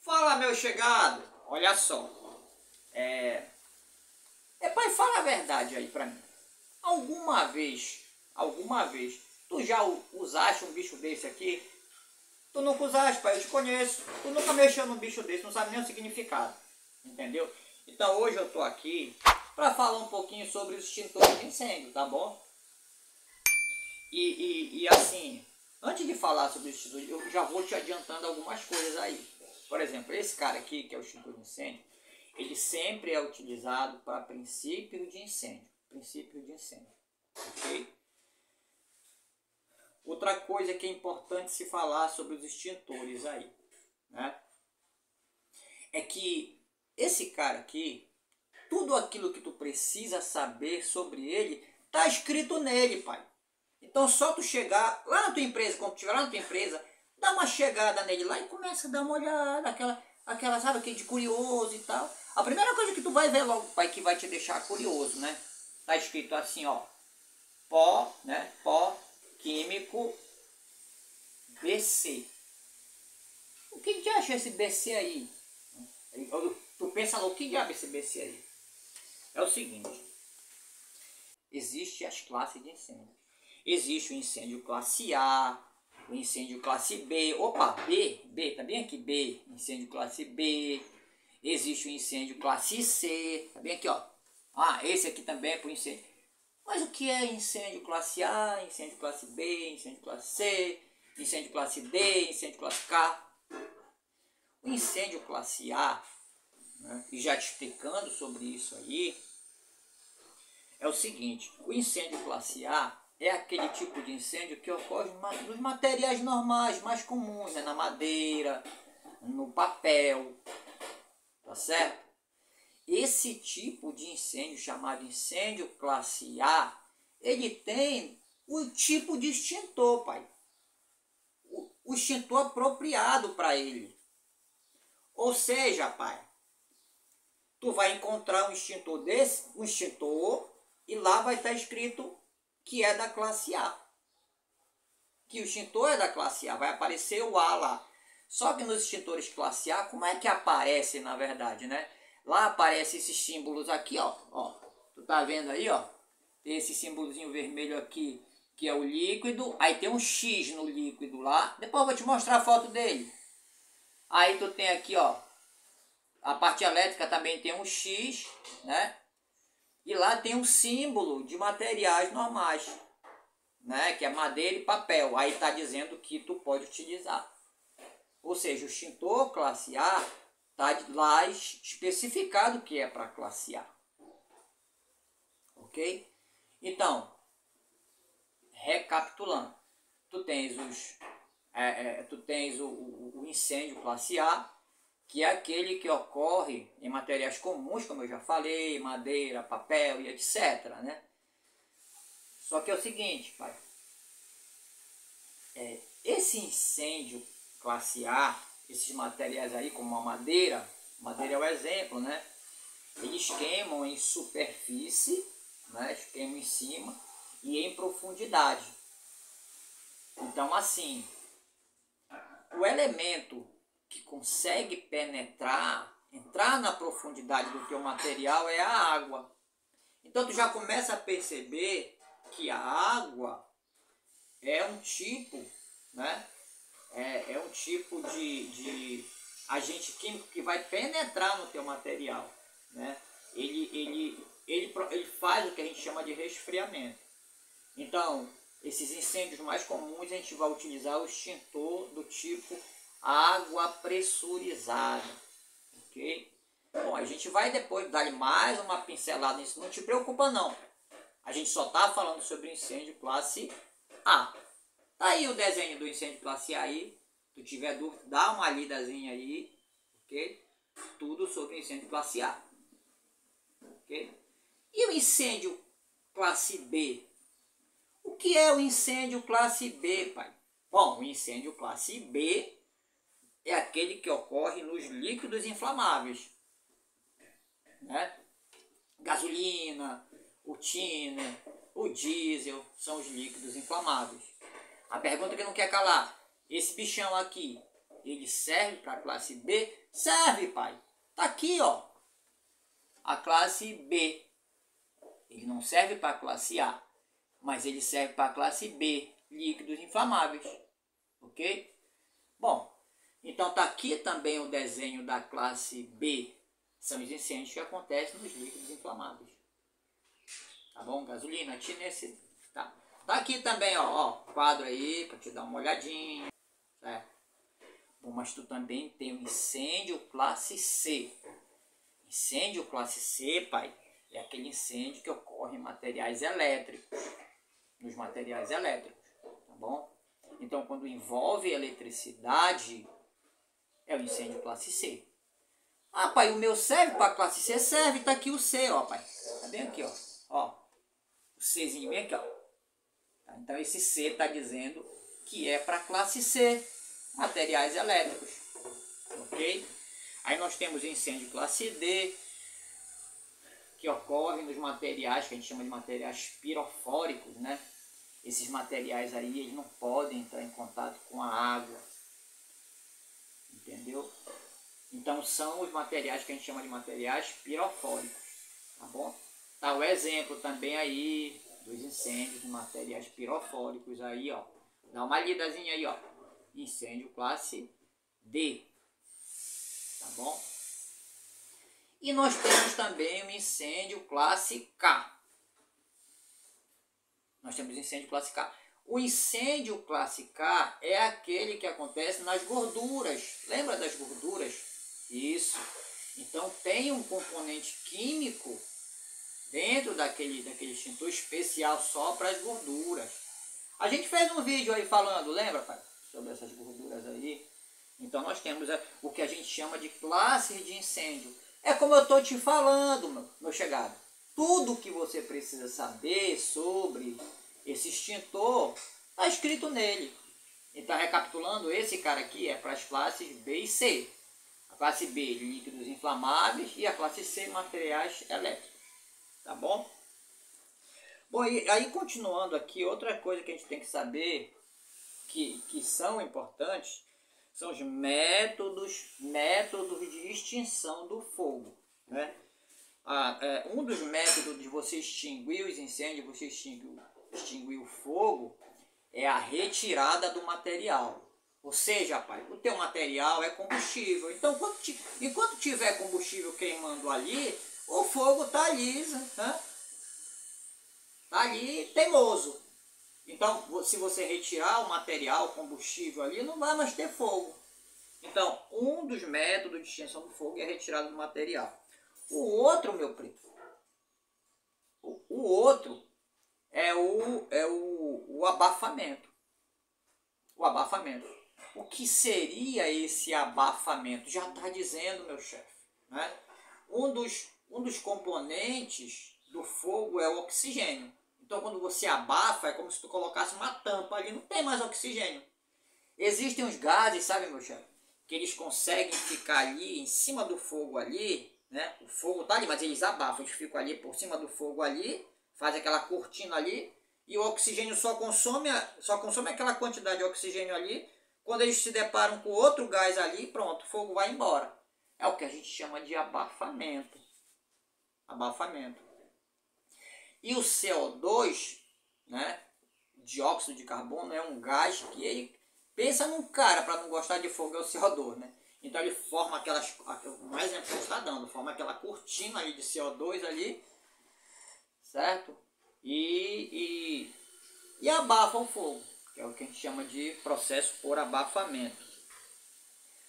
Fala, meu chegado, olha só, pai, fala a verdade aí pra mim. Alguma vez, tu já usaste um bicho desse aqui? Tu nunca usaste, pai, eu te conheço. Tu nunca mexeu num bicho desse, não sabe nem o significado, entendeu? Então hoje eu tô aqui pra falar um pouquinho sobre os extintores de incêndio, tá bom? E assim, antes de falar sobre os extintores, eu já vou te adiantando algumas coisas aí. Por exemplo, esse cara aqui, que é o extintor de incêndio, ele sempre é utilizado para princípio de incêndio. Princípio de incêndio, ok? Outra coisa que é importante se falar sobre os extintores aí, né? É que esse cara aqui, tudo aquilo que tu precisa saber sobre ele, tá escrito nele, pai. Então só tu chegar lá na tua empresa, quando tu estiver lá na tua empresa, dá uma chegada nele lá e começa a dar uma olhada, aquela sabe, aquele de curioso e tal. A primeira coisa que tu vai ver logo, pai, que vai te deixar curioso, né? Tá escrito assim, ó, pó, né? Pó químico BC. O que diacho é esse BC aí? Tu pensa logo, o que diabo é esse BC aí? É o seguinte, existe as classes de incêndio. Existe o incêndio classe A, o incêndio classe B, opa, B, tá bem aqui, B, incêndio classe B, existe o incêndio classe C, tá bem aqui, ó. Ah, esse aqui também é para o incêndio. Mas o que é incêndio classe A, incêndio classe B, incêndio classe C, incêndio classe D, incêndio classe K? O incêndio classe A, né, e já te explicando sobre isso aí, é o seguinte, o incêndio classe A é aquele tipo de incêndio que ocorre nos materiais normais, mais comuns, né? Na madeira, no papel, tá certo? Esse tipo de incêndio, chamado incêndio classe A, ele tem o tipo de extintor, pai. O extintor apropriado para ele. Ou seja, pai, tu vai encontrar um extintor desse, um extintor, e lá vai estar escrito que é da classe A. Que o extintor é da classe A, vai aparecer o A lá. Só que nos extintores classe A, como é que aparece na verdade, né? Lá aparecem esses símbolos aqui, ó. Tu tá vendo aí, ó? Tem esse símbolozinho vermelho aqui, que é o líquido. Aí tem um X no líquido lá. Depois eu vou te mostrar a foto dele. Aí tu tem aqui, ó. A parte elétrica também tem um X, né? E lá tem um símbolo de materiais normais, né? Que é madeira e papel. Aí está dizendo que tu pode utilizar. Ou seja, o extintor classe A está lá especificado que é para classe A. Ok? Então, recapitulando, tu tens o incêndio classe A, que é aquele que ocorre em materiais comuns, como eu já falei, madeira, papel e etc, né? Só que é o seguinte, pai, esse incêndio classe A, esses materiais aí, como a madeira é o exemplo, né? Eles queimam em superfície, né? Queimam em cima e em profundidade. Então, assim, o elemento que consegue entrar na profundidade do teu material é a água. Então tu já começa a perceber que a água é um tipo, né? É um tipo de agente químico que vai penetrar no teu material, né? Ele faz o que a gente chama de resfriamento. Então, esses incêndios mais comuns a gente vai utilizar o extintor do tipo água pressurizada, ok? Bom, a gente vai depois dar mais uma pincelada nisso, não te preocupa não. A gente só está falando sobre incêndio classe A. Tá aí o desenho do incêndio classe A aí, se tu tiver dúvida, dá uma lidazinha aí, ok? Tudo sobre incêndio classe A, ok? E o incêndio classe B? O que é o incêndio classe B, pai? Bom, o incêndio classe B é aquele que ocorre nos líquidos inflamáveis, né? Gasolina, o tiner, o diesel, são os líquidos inflamáveis. A pergunta que não quer calar, esse bichão aqui, ele serve para a classe B? Serve, pai. Tá aqui, ó. A classe B. Ele não serve para a classe A, mas ele serve para a classe B, líquidos inflamáveis. Ok? Bom, então tá aqui também o desenho da classe B. São os incêndios que acontecem nos líquidos inflamáveis. Tá bom? Gasolina, nesse. Tá aqui também, ó, quadro aí, para te dar uma olhadinha. Certo? Bom, mas tu também tem o incêndio classe C. Incêndio classe C, pai, é aquele incêndio que ocorre em materiais elétricos. Nos materiais elétricos, tá bom? Então, quando envolve eletricidade, é o incêndio classe C. Ah, pai, o meu serve para classe C? Serve, tá aqui o C, ó, pai. Tá bem aqui, ó. O Czinho bem aqui, ó. Tá? Então, esse C tá dizendo que é para classe C, materiais elétricos. Ok? Aí nós temos o incêndio classe D, que ocorre nos materiais que a gente chama de materiais pirofóricos, né? Esses materiais aí, eles não podem entrar em contato com a água. Entendeu? Então são os materiais que a gente chama de materiais pirofóricos, tá bom? Tá o exemplo também aí dos incêndios de materiais pirofóricos aí, ó. Dá uma lidazinha aí, ó. Incêndio classe D, tá bom? E nós temos também o incêndio classe K. Nós temos incêndio classe K. O incêndio classe K é aquele que acontece nas gorduras. Lembra das gorduras? Isso. Então tem um componente químico dentro daquele extintor especial só para as gorduras. A gente fez um vídeo aí falando, lembra, pai? Sobre essas gorduras aí. Então nós temos o que a gente chama de classes de incêndio. É como eu estou te falando, meu chegado. Tudo que você precisa saber sobre esse extintor está escrito nele. Então, recapitulando, esse cara aqui é para as classes B e C. A classe B, líquidos inflamáveis, e a classe C, materiais elétricos. Tá bom? Bom, e aí continuando aqui, outra coisa que a gente tem que saber, que são importantes, são os métodos de extinção do fogo, né? Um dos métodos de você extinguir os incêndios, você extinguir o fogo, é a retirada do material. Ou seja, pai, o teu material é combustível. Então, enquanto tiver combustível queimando ali, o fogo está ali, né? Está ali teimoso. Então, se você retirar o material, o combustível ali, não vai mais ter fogo. Então, um dos métodos de extinção do fogo é a retirada do material. O outro, meu primo, o outro é o abafamento. O abafamento. O que seria esse abafamento? Já está dizendo, meu chefe, né? Um dos componentes do fogo é o oxigênio. Então, quando você abafa, é como se tu colocasse uma tampa ali, não tem mais oxigênio. Existem os gases, sabe, meu chefe, que eles conseguem ficar ali em cima do fogo ali, né? O fogo está ali, mas eles abafam, eles ficam ali por cima do fogo ali, fazem aquela cortina ali, e o oxigênio só consome aquela quantidade de oxigênio ali. Quando eles se deparam com outro gás ali, pronto, o fogo vai embora. É o que a gente chama de abafamento. Abafamento. E o CO2, né, dióxido de carbono, é um gás que ele... Pensa num cara, para não gostar de fogo, é o CO2, né? Então ele forma aquelas... Um exemplo que você está dando, forma aquela cortina ali de CO2 ali, certo? E abafa o fogo, que é o que a gente chama de processo por abafamento.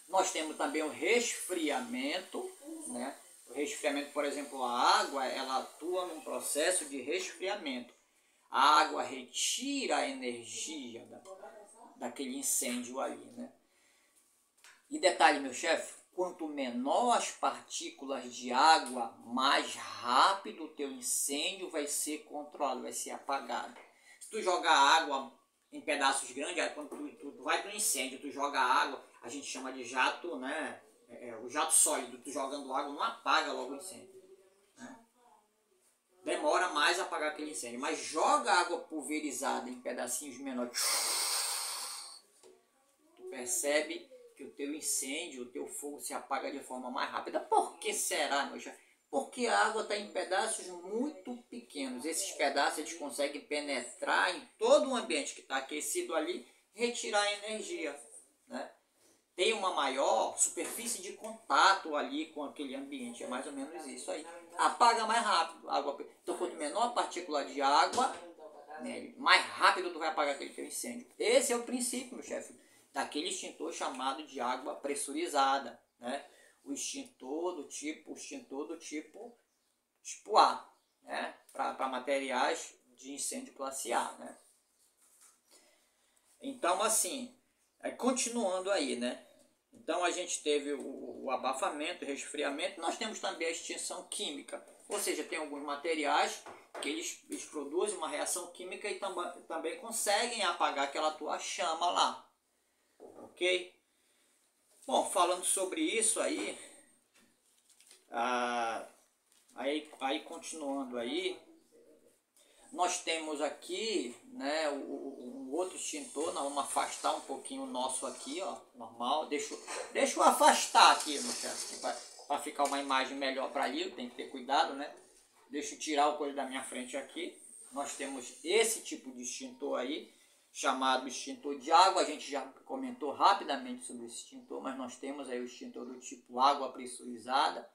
Nós temos também o resfriamento, né? O resfriamento, por exemplo, a água, ela atua num processo de resfriamento. A água retira a energia daquele incêndio ali, né? E detalhe, meu chefe, quanto menor as partículas de água, mais rápido o teu incêndio vai ser controlado, vai ser apagado. Se tu jogar água em pedaços grandes, quando tu vai para o incêndio, tu joga água, a gente chama de jato, né? O jato sólido, tu jogando água não apaga logo o incêndio, né? Demora mais a apagar aquele incêndio, mas joga água pulverizada em pedacinhos menores, tu percebe que o teu incêndio, o teu fogo se apaga de forma mais rápida. Por que será, meu chefe? Porque a água está em pedaços muito pequenos. Esses pedaços eles conseguem penetrar em todo o ambiente que está aquecido ali, retirar a energia, né? Tem uma maior superfície de contato ali com aquele ambiente, é mais ou menos isso aí. Apaga mais rápido. Então, quanto menor a partícula de água, né, mais rápido tu vai apagar aquele teu incêndio. Esse é o princípio, meu chefe, daquele extintor chamado de água pressurizada, né? O extintor do tipo A, né? Para materiais de incêndio classe A, né? Então, assim, continuando aí, né? Então a gente teve o abafamento, o resfriamento, nós temos também a extinção química, ou seja, tem alguns materiais que eles produzem uma reação química e também conseguem apagar aquela tua chama lá, ok? Bom, falando sobre isso aí, aí continuando aí, nós temos aqui, né, um outro extintor. Nós vamos afastar um pouquinho o nosso aqui, ó, normal. Deixa eu afastar aqui, meu chefe, para ficar uma imagem melhor para ali. Tem que ter cuidado, né? Deixa eu tirar o coisa da minha frente aqui. Nós temos esse tipo de extintor aí, chamado extintor de água. A gente já comentou rapidamente sobre esse extintor, mas nós temos aí o extintor do tipo água pressurizada.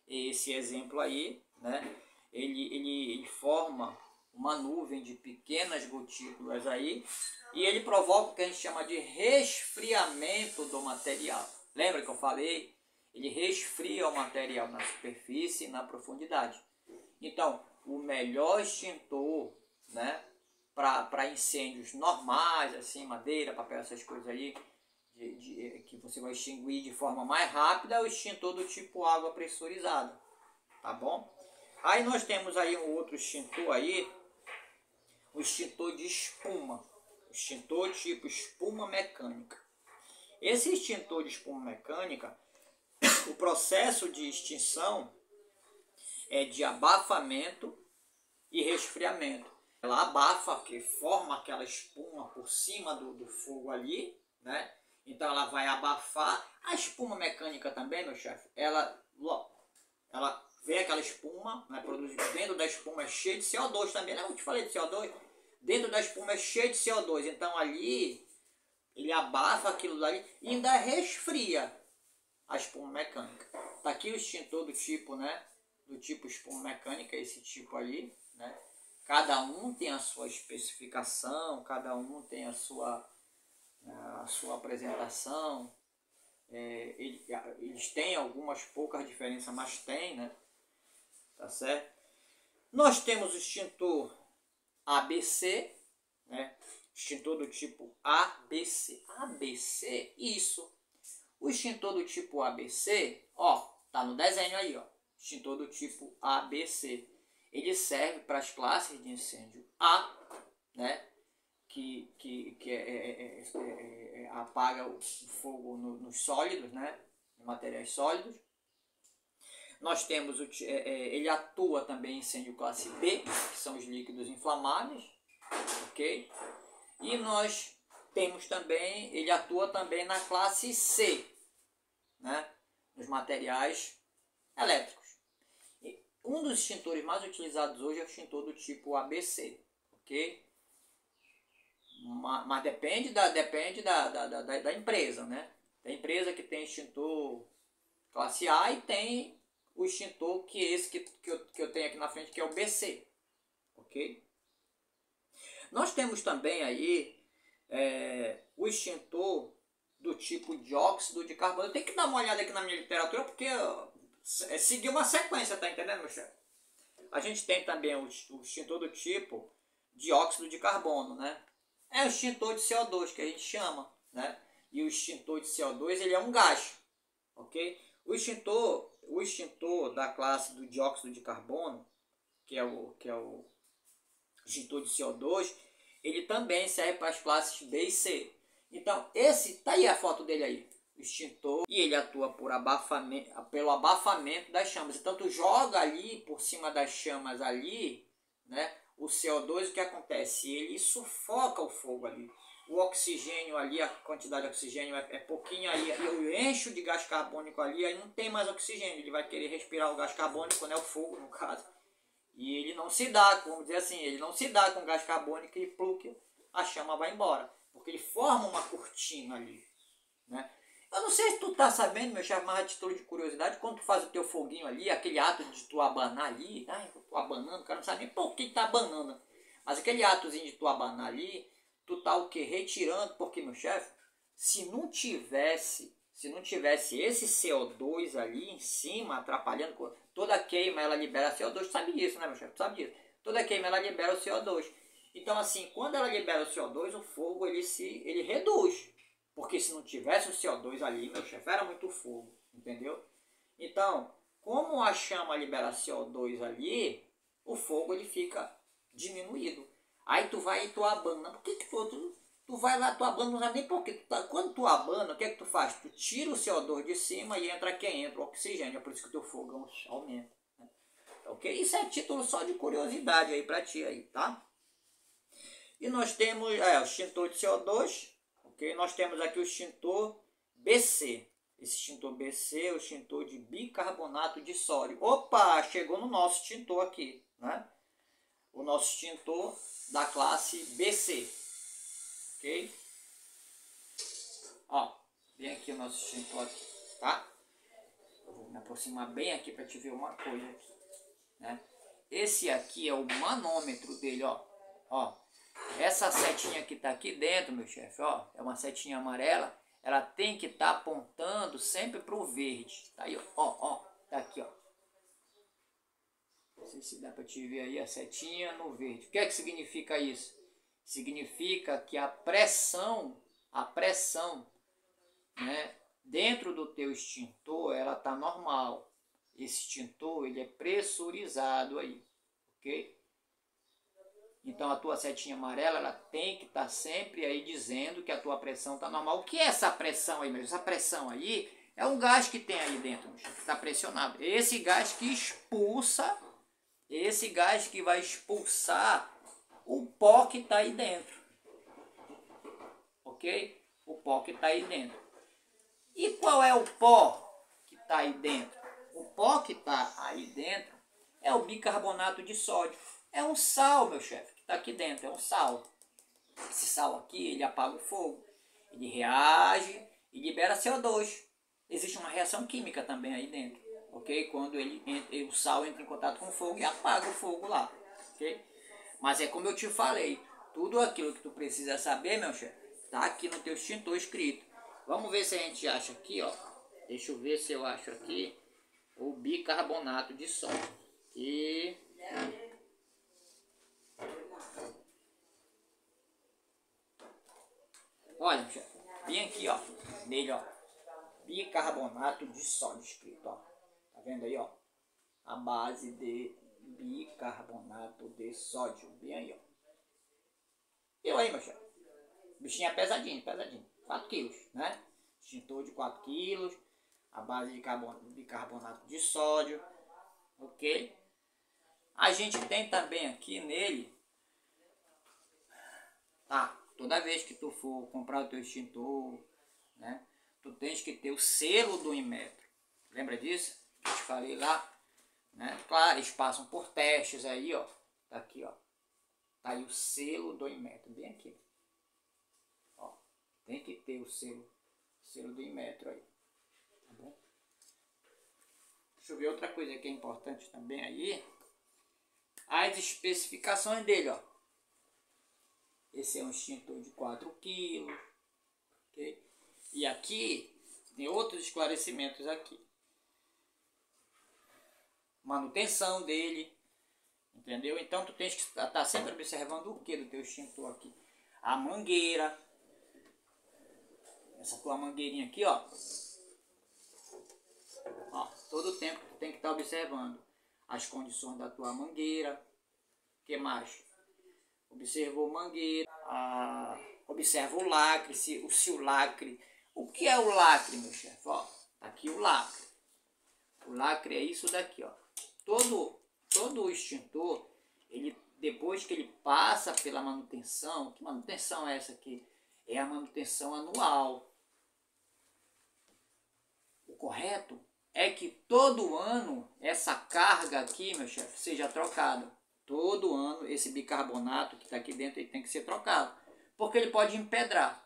Esse exemplo aí, né? Ele forma uma nuvem de pequenas gotículas aí, e ele provoca o que a gente chama de resfriamento do material. Lembra que eu falei? Ele resfria o material na superfície e na profundidade. Então, o melhor extintor, né, para incêndios normais, assim, madeira, papel, essas coisas aí, que você vai extinguir de forma mais rápida, é o extintor do tipo água pressurizada, tá bom? Aí nós temos aí um outro extintor aí, o extintor de espuma, o extintor tipo espuma mecânica. Esse extintor de espuma mecânica, o processo de extinção é de abafamento e resfriamento. Ela abafa, que forma aquela espuma por cima do fogo ali, né? Então ela vai abafar. A espuma mecânica também, meu chefe, ela vem aquela espuma, né, produzida dentro da espuma, é cheio de CO2 também, né? Eu te falei de CO2. Dentro da espuma é cheio de CO2, então ali ele abafa aquilo dali e ainda resfria a espuma mecânica. Tá aqui o extintor do tipo, né? Do tipo espuma mecânica, esse tipo ali, né? Cada um tem a sua especificação, cada um tem a sua apresentação. Eles têm algumas poucas diferenças, mas tem, né? Tá certo? Nós temos o extintor ABC, né? Extintor do tipo ABC. ABC, isso. O extintor do tipo ABC, ó, tá no desenho aí, ó. Extintor do tipo ABC. Ele serve para as classes de incêndio A, né? Que apaga o fogo nos sólidos, né? Em materiais sólidos. Nós temos, ele atua também em incêndio classe B, que são os líquidos inflamáveis, ok? E nós temos também, ele atua também na classe C, né? Nos materiais elétricos. E um dos extintores mais utilizados hoje é o extintor do tipo ABC, ok? Mas depende da empresa, né? Tem empresa que tem extintor classe A e tem o extintor que é esse que eu tenho aqui na frente, que é o BC, ok? Nós temos também aí o extintor do tipo dióxido de carbono. Eu tenho que dar uma olhada aqui na minha literatura, porque seguir uma sequência, tá entendendo, meu chefe? A gente tem também o extintor do tipo dióxido de carbono, né? É o extintor de CO2 que a gente chama, né? E o extintor de CO2 ele é um gás, ok? O extintor da classe do dióxido de carbono, que é o extintor de CO2, ele também serve para as classes B e C. Então, tá aí a foto dele aí, o extintor, e ele atua pelo abafamento das chamas. Então, tu joga ali por cima das chamas ali, né? O CO2, o que acontece? Ele sufoca o fogo ali. o oxigênio ali, a quantidade de oxigênio é pouquinho, aí eu encho de gás carbônico ali, aí não tem mais oxigênio, ele vai querer respirar o gás carbônico, né, o fogo no caso, e ele não se dá, vamos dizer assim, ele não se dá com gás carbônico e pluk, a chama vai embora, porque ele forma uma cortina ali, né. Eu não sei se tu tá sabendo, meu chefe, mas a título de curiosidade, quando tu faz o teu foguinho ali, aquele ato de tu abanar ali, ai, eu tô abanando, o cara não sabe nem por que tá abanando, mas aquele atozinho de tu abanar ali, tu tá o que? Retirando, porque, meu chefe, se não tivesse esse CO2 ali em cima, atrapalhando, toda queima ela libera CO2, tu sabe disso, né, meu chefe? Tu sabe disso. Toda queima ela libera o CO2. Então, assim, quando ela libera o CO2, o fogo ele reduz. Porque se não tivesse o CO2 ali, meu chefe, era muito fogo, entendeu? Então, como a chama libera CO2 ali, o fogo ele fica diminuído. Aí tu vai e tu abana. Por que tu vai lá, tu abana, não sabe nem por quê. Quando tu abana, o que é que tu faz? Tu tira o CO2 de cima e entra quem? Entra o oxigênio. É por isso que o teu fogão aumenta. Né? Ok? Isso é título só de curiosidade aí pra ti aí, tá? E nós temos o extintor de CO2. Ok? Nós temos aqui o extintor BC. Esse extintor BC é o extintor de bicarbonato de sódio. Opa, chegou no nosso extintor aqui, né? O nosso extintor da classe BC. Ok? Ó, bem aqui o nosso extintor aqui, tá? Eu vou me aproximar bem aqui para te ver uma coisa aqui, né? Esse aqui é o manômetro dele, ó. Ó, essa setinha que tá aqui dentro, meu chefe, ó, é uma setinha amarela. Ela tem que estar apontando sempre pro verde. Tá aí, ó, tá aqui, ó. Não sei se dá para te ver aí a setinha no verde. O que é que significa isso? Significa que a pressão, né, dentro do teu extintor, ela tá normal. Esse extintor, ele é pressurizado aí, ok? Então a tua setinha amarela, ela tem que estar sempre aí dizendo que a tua pressão está normal. O que é essa pressão aí, meu? Essa pressão aí é um gás que tem aí dentro, que está pressionado. Esse gás que expulsa, esse gás que vai expulsar o pó que está aí dentro. Ok? O pó que está aí dentro. E qual é o pó que está aí dentro? O pó que está aí dentro é o bicarbonato de sódio. É um sal, meu chefe, que está aqui dentro, é um sal. Esse sal aqui, ele apaga o fogo, ele reage e libera CO2. Existe uma reação química também aí dentro, ok? Quando o sal entra em contato com o fogo e apaga o fogo lá, ok? Mas é como eu te falei, tudo aquilo que tu precisa saber, meu chefe, está aqui no teu extintor escrito. Vamos ver se a gente acha aqui, ó. Deixa eu ver se eu acho aqui o bicarbonato de sódio. E olha, chefe, bem aqui, ó, nele, ó, bicarbonato de sódio escrito, ó. Tá vendo aí, ó? A base de bicarbonato de sódio, bem aí, ó. Eu aí, meu chefe. O bichinho é pesadinho, 4 quilos, né? Extintor de 4 quilos, a base de bicarbonato de sódio, ok? A gente tem também aqui nele, tá? Toda vez que tu for comprar o teu extintor, né? Tu tens que ter o selo do Inmetro. Lembra disso? Que eu te falei lá, né? Claro, eles passam por testes aí, ó. Tá aqui, ó. Tá aí o selo do Inmetro, bem aqui. Ó, tem que ter o selo do Inmetro aí. Tá bom? Deixa eu ver outra coisa que é importante também aí. As especificações dele, ó. Esse é um extintor de 4 kg, ok? E aqui tem outros esclarecimentos aqui. Manutenção dele, entendeu? Então tu tens que estar sempre observando o que do teu extintor aqui. A mangueira, essa tua mangueirinha aqui, ó. Ó, todo o tempo tu tem que estar observando as condições da tua mangueira. O que mais? Observou mangueira, observa o lacre, se o lacre. O que é o lacre, meu chefe? Ó, tá aqui o lacre. O lacre é isso daqui, ó. Todo o extintor, ele, depois que ele passa pela manutenção, que manutenção é essa aqui? é a manutenção anual. O correto é que todo ano essa carga aqui, meu chefe, seja trocada. Todo ano esse bicarbonato que está aqui dentro ele tem que ser trocado. Porque ele pode empedrar.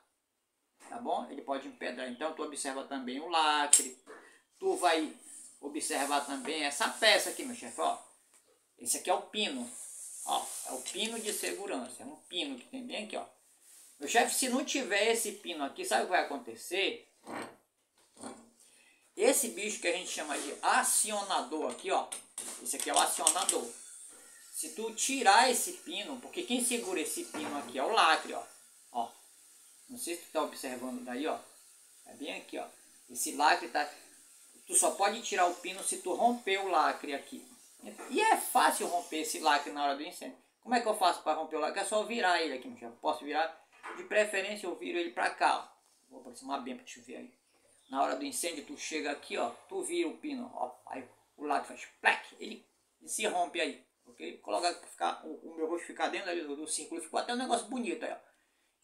Tá bom? Ele pode empedrar. Então tu observa também o lacre. Tu vai observar também essa peça aqui, meu chefe. Ó. Esse aqui é o pino. Ó, é o pino de segurança. É um pino que tem bem aqui, ó. Meu chefe, se não tiver esse pino aqui, sabe o que vai acontecer? Esse bicho que a gente chama de acionador aqui, ó. Esse aqui é o acionador. Se tu tirar esse pino, porque quem segura esse pino aqui é o lacre, ó. Ó. Não sei se tu tá observando daí, ó. É bem aqui, ó. Esse lacre tá... Tu só pode tirar o pino se tu romper o lacre aqui. E é fácil romper esse lacre na hora do incêndio. Como é que eu faço para romper o lacre? É só virar ele aqui, meu chefe. Posso virar? De preferência eu viro ele para cá, ó. Vou aproximar bem para te ver aí. Na hora do incêndio tu chega aqui, ó. Tu vira o pino, ó. Aí o lacre faz plec. Ele se rompe aí, ok? Coloca ficar, o meu rosto ficar dentro ali do círculo. Ficou até um negócio bonito aí, ó.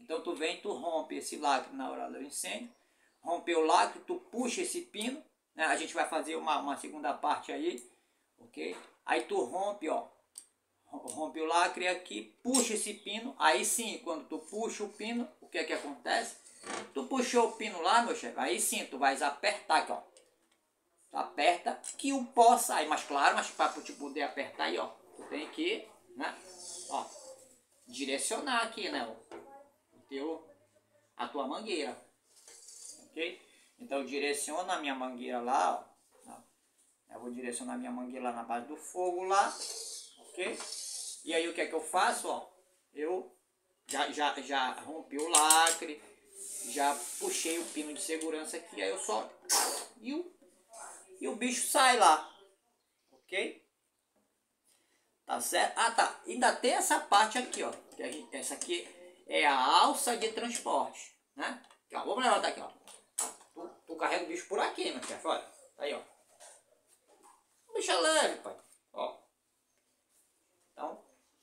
Então tu vem, tu rompe esse lacre na hora do incêndio. Rompeu o lacre, tu puxa esse pino. Né? A gente vai fazer uma segunda parte aí, ok? Aí tu rompe, ó. Rompe o lacre aqui, puxa esse pino. Aí sim, quando tu puxa o pino, o que é que acontece? Tu puxou o pino lá, meu chefe. Aí sim, tu vais apertar aqui, ó. Tu aperta que o pó sai. Mas claro, mas para tu poder apertar aí, ó. Tu tem que, né? Ó. Direcionar aqui, né? A tua mangueira. Ok? Então eu direciono a minha mangueira lá, ó. Eu vou direcionar a minha mangueira lá na base do fogo lá. Ok? E aí o que é que eu faço, ó? Eu já rompi o lacre, já puxei o pino de segurança aqui, aí eu só... E o bicho sai lá. Ok? Tá certo? Ah, tá. Ainda tem essa parte aqui, ó. Essa aqui é a alça de transporte, né? Aqui, ó, vamos levantar aqui, ó. Tu carrega o bicho por aqui, meu chefe, olha. Aí, ó. O bicho é leve, pai. Ó. Então,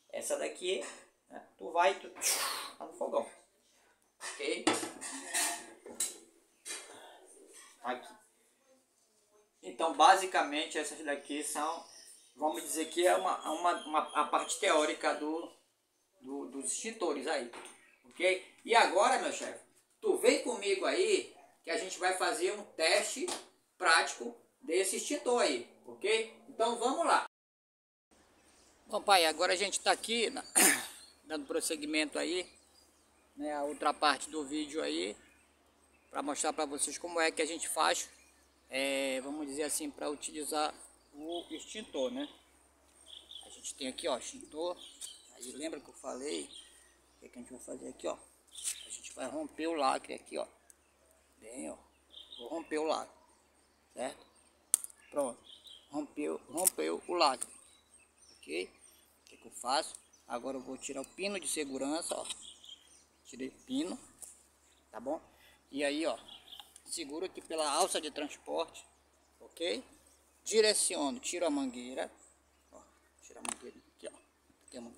essa daqui, né? Tu vai, tá no fogão. Ok? Aqui. Então, basicamente, essas daqui são, vamos dizer que é a parte teórica dos extintores aí. Ok? E agora, meu chefe, tu vem comigo aí que a gente vai fazer um teste prático desse extintor aí. Ok? Então, vamos lá. Bom, pai, agora a gente está aqui dando prosseguimento aí, né, a outra parte do vídeo aí, para mostrar para vocês como é que a gente faz, vamos dizer assim, para utilizar o extintor, né? A gente tem aqui, ó, extintor. Aí lembra que eu falei? O que a gente vai fazer aqui, ó? A gente vai romper o lacre aqui, ó. Bem, ó. Vou romper o lacre, certo? Pronto. Rompeu o lacre. Ok? O que eu faço? Agora eu vou tirar o pino de segurança, ó. Tirei o pino, tá bom? E aí, ó, seguro aqui pela alça de transporte, ok? Direciono, tiro a mangueira, ó, tiro a mangueira aqui, ó. Tem uma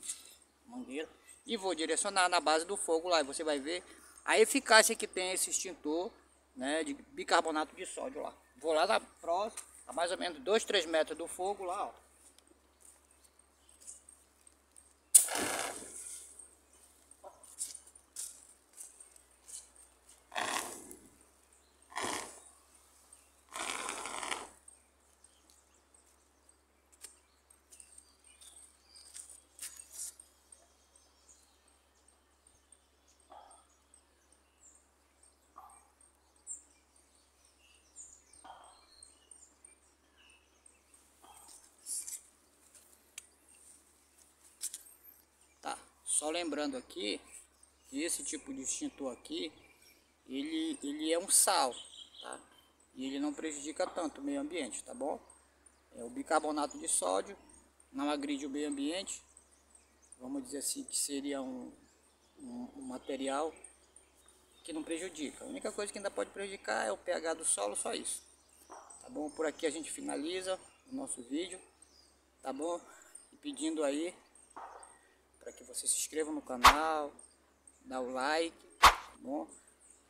mangueira. E vou direcionar na base do fogo lá, e você vai ver a eficácia que tem esse extintor, né, de bicarbonato de sódio lá. Vou lá na próxima, a mais ou menos 2, 3 metros do fogo lá, ó. Tá, só lembrando aqui que esse tipo de extintor aqui, ele é um sal, tá? E ele não prejudica tanto o meio ambiente, tá bom? O bicarbonato de sódio não agride o meio ambiente, vamos dizer assim que seria um material que não prejudica. A única coisa que ainda pode prejudicar é o pH do solo, só isso. Tá bom? Por aqui a gente finaliza o nosso vídeo, tá bom? E pedindo aí para que você se inscreva no canal, dá o like, bom?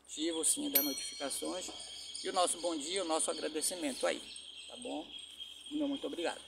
Ativa o sininho das notificações e o nosso bom dia, o nosso agradecimento aí, tá bom? Meu muito obrigado.